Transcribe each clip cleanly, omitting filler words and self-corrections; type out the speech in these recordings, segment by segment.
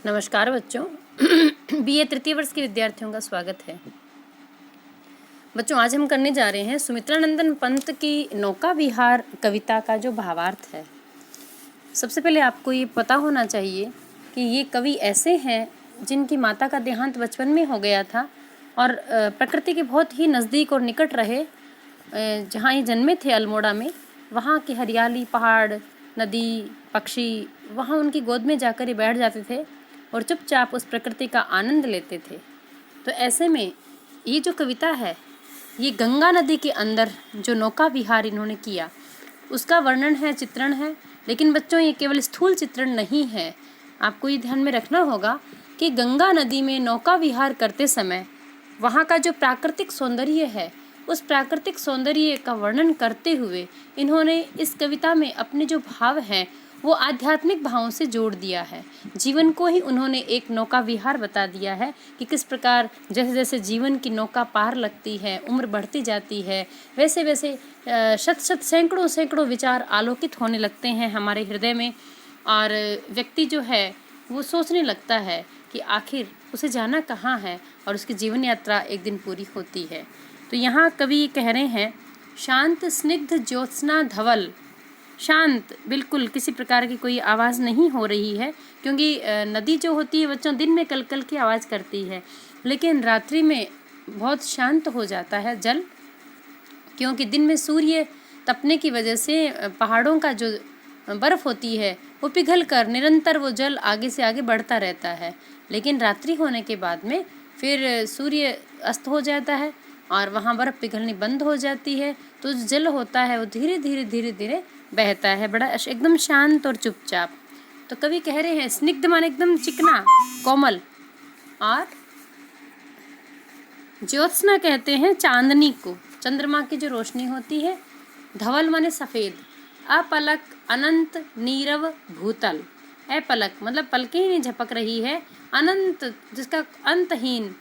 नमस्कार बच्चों। बीए तृतीय वर्ष के विद्यार्थियों का स्वागत है। बच्चों, आज हम करने जा रहे हैं सुमित्रानंदन पंत की नौका विहार कविता का जो भावार्थ है। सबसे पहले आपको ये पता होना चाहिए कि ये कवि ऐसे हैं जिनकी माता का देहांत बचपन में हो गया था और प्रकृति के बहुत ही नज़दीक और निकट रहे। जहाँ ये जन्मे थे अल्मोड़ा में, वहाँ की हरियाली, पहाड़, नदी, पक्षी, वहाँ उनकी गोद में जाकर ये बैठ जाते थे और चुपचाप उस प्रकृति का आनंद लेते थे। तो ऐसे में ये जो कविता है, ये गंगा नदी के अंदर जो नौका विहार इन्होंने किया उसका वर्णन है, चित्रण है। लेकिन बच्चों, ये केवल स्थूल चित्रण नहीं है। आपको ये ध्यान में रखना होगा कि गंगा नदी में नौका विहार करते समय वहाँ का जो प्राकृतिक सौंदर्य है, उस प्राकृतिक सौंदर्य का वर्णन करते हुए इन्होंने इस कविता में अपने जो भाव हैं वो आध्यात्मिक भावों से जोड़ दिया है। जीवन को ही उन्होंने एक नौका विहार बता दिया है कि किस प्रकार जैसे जैसे जीवन की नौका पार लगती है, उम्र बढ़ती जाती है, वैसे वैसे शत शत सैकड़ों सैकड़ों विचार आलोकित होने लगते हैं हमारे हृदय में, और व्यक्ति जो है वो सोचने लगता है कि आखिर उसे जाना कहाँ है, और उसकी जीवन यात्रा एक दिन पूरी होती है। तो यहाँ कवि कह रहे हैं, शांत स्निग्ध ज्योत्सना धवल। शांत, बिल्कुल किसी प्रकार की कोई आवाज़ नहीं हो रही है, क्योंकि नदी जो होती है बच्चों दिन में कल कल की आवाज़ करती है, लेकिन रात्रि में बहुत शांत हो जाता है जल, क्योंकि दिन में सूर्य तपने की वजह से पहाड़ों का जो बर्फ़ होती है वो पिघल कर निरंतर वो जल आगे से आगे बढ़ता रहता है। लेकिन रात्रि होने के बाद में फिर सूर्य अस्त हो जाता है और वहाँ बर्फ़ पिघलनी बंद हो जाती है, तो जो जल होता है वो धीरे धीरे धीरे धीरे बहता है, बड़ा एकदम शांत और चुपचाप। तो कवि कह रहे हैं, स्निग्ध माने एकदम चिकना, कोमल, और ज्योत्सना कहते हैं चांदनी को, चंद्रमा की जो रोशनी होती है। धवल माने सफ़ेद, अपलक अनंत नीरव भूतल। अपलक मतलब पलकें ही नहीं झपक रही है, अनंत जिसका अंतहीन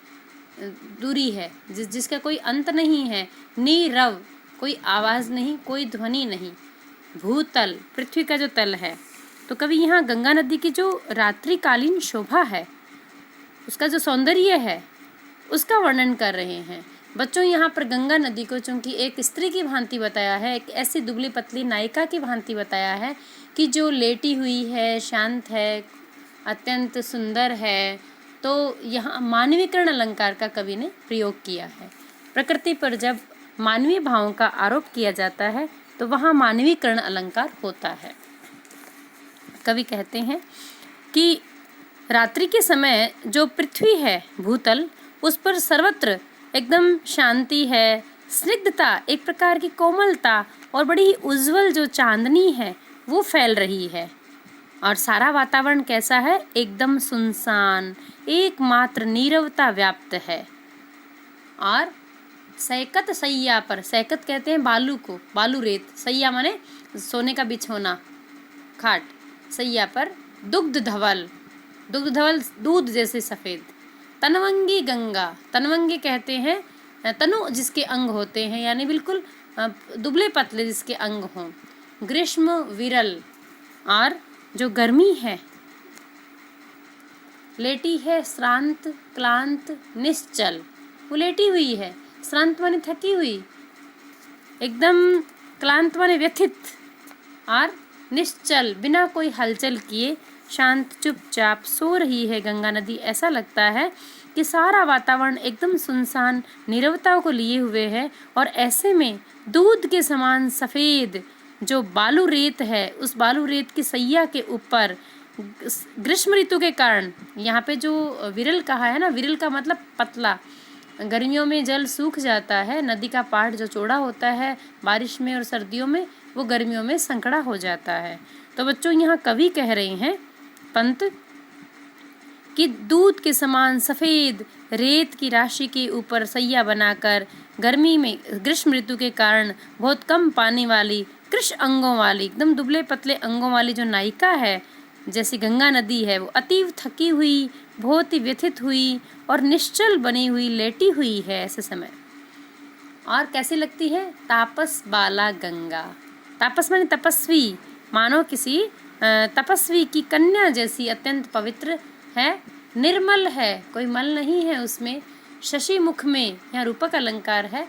दूरी है, जिसका कोई अंत नहीं है, नीरव कोई आवाज़ नहीं, कोई ध्वनि नहीं, भूतल पृथ्वी का जो तल है। तो कवि यहाँ गंगा नदी की जो रात्रिकालीन शोभा है, उसका जो सौंदर्य है, उसका वर्णन कर रहे हैं। बच्चों, यहाँ पर गंगा नदी को चूँकि एक स्त्री की भांति बताया है, एक ऐसी दुबली पतली नायिका की भांति बताया है कि जो लेटी हुई है, शांत है, अत्यंत सुंदर है। तो यहाँ मानवीकरण अलंकार का कवि ने प्रयोग किया है। प्रकृति पर जब मानवीय भावों का आरोप किया जाता है तो वहाँ मानवीकरण अलंकार होता है। कवि कहते हैं कि रात्रि के समय जो पृथ्वी है, भूतल, उस पर सर्वत्र एकदम शांति है, स्निग्धता, एक प्रकार की कोमलता और बड़ी ही उज्जवल जो चांदनी है वो फैल रही है। और सारा वातावरण कैसा है? एकदम सुनसान, एकमात्र नीरवता व्याप्त है। और सैकत सैया पर, सैकत कहते हैं बालू को, बालू रेत, सैया माने सोने का बिछौना, खाट, सैया पर दुग्ध धवल, दुग्ध धवल दूध जैसे सफ़ेद। तनवंगी गंगा, तनवंगी कहते हैं तनु जिसके अंग होते हैं, यानी बिल्कुल दुबले पतले जिसके अंग हों। ग्रीष्म विरल, और जो गर्मी है, लेटी है श्रांत क्लांत निश्चल, वो लेटी हुई है, श्रांत माने थकी हुई, एकदम क्लांत माने व्यथित, और निश्चल बिना कोई हलचल किए शांत चुपचाप सो रही है गंगा नदी। ऐसा लगता है कि सारा वातावरण एकदम सुनसान नीरवता को लिए हुए है, और ऐसे में दूध के समान सफ़ेद जो बालू रेत है, उस बालू रेत की सैया के ऊपर ग्रीष्म ऋतु के कारण, यहाँ पे जो विरल कहा है ना, विरल का मतलब पतला, गर्मियों में जल सूख जाता है, नदी का पाट जो चौड़ा होता है बारिश में और सर्दियों में, वो गर्मियों में संकड़ा हो जाता है। तो बच्चों, यहाँ कवि कह रहे हैं पंत कि दूध के समान सफ़ेद रेत की राशि के ऊपर सैया बनाकर गर्मी में, ग्रीष्म ऋतु के कारण बहुत कम पानी वाली, कृष्ण अंगों वाली, एकदम दुबले पतले अंगों वाली जो नायिका है, जैसी गंगा नदी है, वो अतीव थकी हुई, बहुत ही व्यथित हुई और निश्चल बनी हुई लेटी हुई है ऐसे समय। और कैसी लगती है? तापस बाला गंगा, तापस माने तपस्वी, मानो किसी तपस्वी की कन्या जैसी अत्यंत पवित्र है, निर्मल है, कोई मल नहीं है उसमें। शशि मुख में, यहाँ रूपक अलंकार है,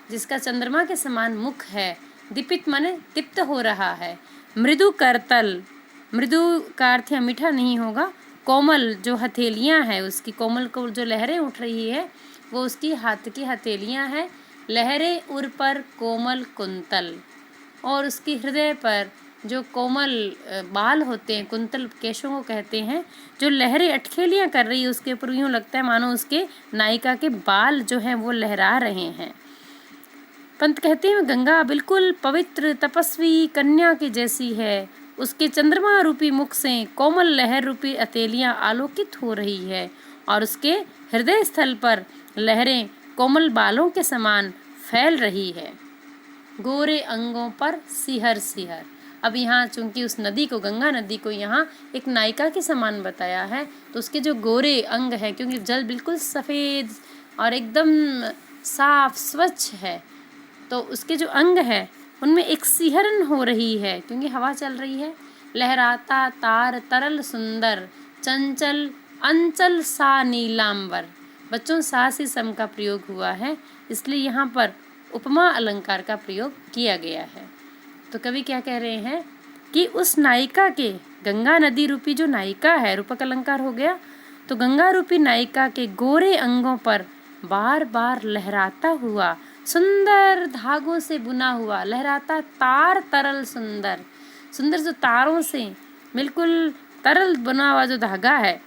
जिसका चंद्रमा के समान मुख है। दीपित माने दीप्त हो रहा है। मृदु करतल, मृदु का अर्थ यहाँ मीठा नहीं होगा। कोमल जो हथेलियाँ हैं उसकी, कोमल को जो लहरें उठ रही है वो उसकी हाथ की हथेलियाँ हैं। लहरें उर पर कोमल कुंतल, और उसकी हृदय पर जो कोमल बाल होते हैं, कुंतल केशों को कहते हैं, जो लहरें अटखेलियाँ कर रही है उसके ऊपर, यूँ लगता है मानो उसके नायिका के बाल जो हैं वो लहरा रहे हैं। पंत कहते हैं गंगा बिल्कुल पवित्र तपस्वी कन्या की जैसी है। उसके चंद्रमा रूपी मुख से कोमल लहर रूपी हथेलियाँ आलोकित हो रही है और उसके हृदय स्थल पर लहरें कोमल बालों के समान फैल रही है। गोरे अंगों पर सिहर सिहर। अब यहाँ चूंकि उस नदी को, गंगा नदी को यहाँ एक नायिका के समान बताया है, तो उसके जो गोरे अंग है, क्योंकि जल बिल्कुल सफ़ेद और एकदम साफ स्वच्छ है, तो उसके जो अंग है उनमें एक सिहरन हो रही है, क्योंकि हवा चल रही है। लहराता तार तरल सुंदर, चंचल अंचल सा नीलांबर। बच्चों सा से सम का प्रयोग हुआ है, इसलिए यहाँ पर उपमा अलंकार का प्रयोग किया गया है। तो कवि क्या कह रहे हैं कि उस नायिका के, गंगा नदी रूपी जो नायिका है, रूपक अलंकार हो गया, तो गंगा रूपी नायिका के गोरे अंगों पर बार बार लहराता हुआ सुंदर धागों से बुना हुआ, लहराता तार तरल सुंदर, सुंदर जो तारों से बिल्कुल तरल बना हुआ जो धागा है,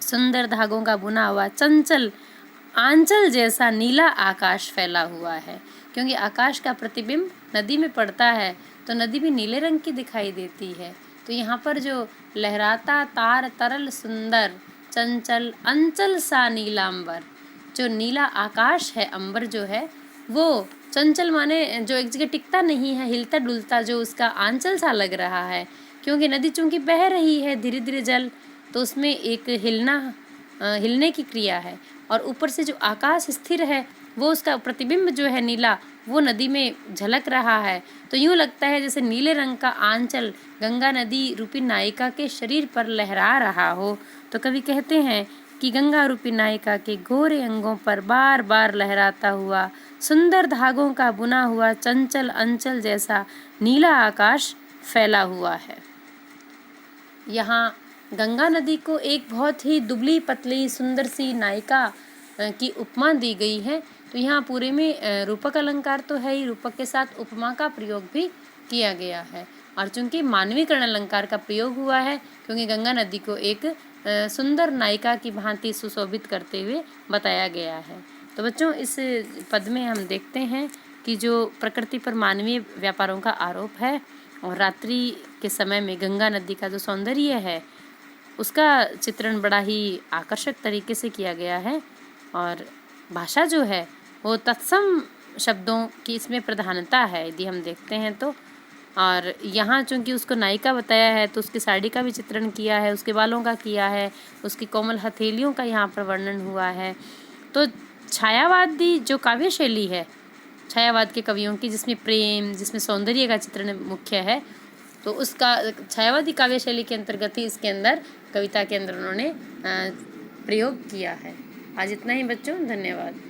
सुंदर धागों का बुना हुआ चंचल आंचल जैसा नीला आकाश फैला हुआ है। क्योंकि आकाश का प्रतिबिंब नदी में पड़ता है तो नदी भी नीले रंग की दिखाई देती है। तो यहाँ पर जो लहराता तार तरल सुंदर चंचल अंचल सा नीलांबर, जो नीला आकाश है, अंबर जो है वो चंचल माने जो एक जगह टिकता नहीं है, हिलता डुलता, जो उसका आंचल सा लग रहा है। क्योंकि नदी चूंकि बह रही है धीरे धीरे जल, तो उसमें एक हिलने की क्रिया है, और ऊपर से जो आकाश स्थिर है वो उसका प्रतिबिंब जो है नीला, वो नदी में झलक रहा है। तो यूँ लगता है जैसे नीले रंग का आंचल गंगा नदी रूपी नायिका के शरीर पर लहरा रहा हो। तो कवि कहते हैं कि गंगा रूपी नायिका के गोरे अंगों पर बार बार लहराता हुआ सुंदर धागों का बुना हुआ चंचल अंचल जैसा नीला आकाश फैला हुआ है। यहाँ गंगा नदी को एक बहुत ही दुबली पतली सुंदर सी नायिका की उपमा दी गई है। तो यहाँ पूरे में रूपक अलंकार तो है ही, रूपक के साथ उपमा का प्रयोग भी किया गया है। और चूंकि मानवीकरण अलंकार का प्रयोग हुआ है, क्योंकि गंगा नदी को एक सुंदर नायिका की भांति सुशोभित करते हुए बताया गया है। तो बच्चों, इस पद में हम देखते हैं कि जो प्रकृति पर मानवीय व्यापारों का आरोप है और रात्रि के समय में गंगा नदी का जो सौंदर्य है उसका चित्रण बड़ा ही आकर्षक तरीके से किया गया है। और भाषा जो है वो तत्सम शब्दों की इसमें प्रधानता है यदि हम देखते हैं तो। और यहाँ चूंकि उसको नायिका बताया है तो उसकी साड़ी का भी चित्रण किया है, उसके बालों का किया है, उसकी कोमल हथेलियों का यहाँ पर वर्णन हुआ है। तो छायावादी जो काव्य शैली है, छायावाद के कवियों की, जिसमें प्रेम, जिसमें सौंदर्य का चित्रण मुख्य है, तो उसका छायावादी काव्य शैली के अंतर्गत ही इसके अंदर, कविता के अंदर उन्होंने प्रयोग किया है। आज इतना ही बच्चों, धन्यवाद।